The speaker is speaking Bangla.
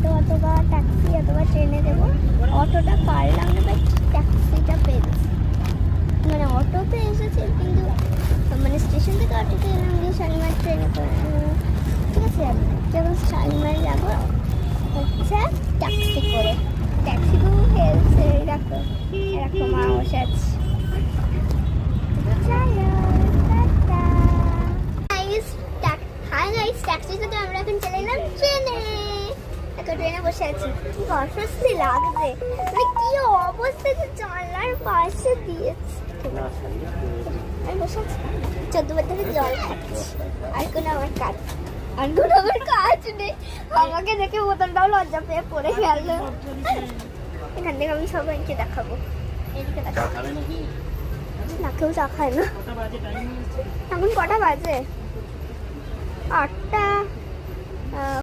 অটো অথবা ট্যাক্সি অথবা ট্রেনে দেবো। অটোটা পারলাম না, বাট ট্যাক্সিটা পেয়েছি। মানে অটোতে এসেছি কিন্তু মানে স্টেশন থেকে অটোতে এলাম, গিয়ে শালিমার ট্রেনে করে ঠিক আছে। যখন শালিমার যাবো হচ্ছে ট্যাক্সি করে, ট্যাক্সি তো হেলছে। দেখো এরকম মা বসে আছে। হাই গাইস, ট্যাক্সি থেকে আমরা এখন চলে এলাম ট্রেনে। এখন ট্রেনে বসে আছি, কি অস্বস্তি লাগছে, মানে কি অবস্থা যে জানলার পাশে দিয়েছে। আমি বসে আছি 14 থেকে জল খাচ্ছি, আর কোনো আমার কাজ নেই। আমাকে দেখে বোতলটাও লজ্জা পেয়ে পড়ে গেল। এখান থেকে আমি সবাইকে দেখাবো। এদিকে দেখাবো না, কেউ চা খায় না। এখন কটা বাজে? 8টা।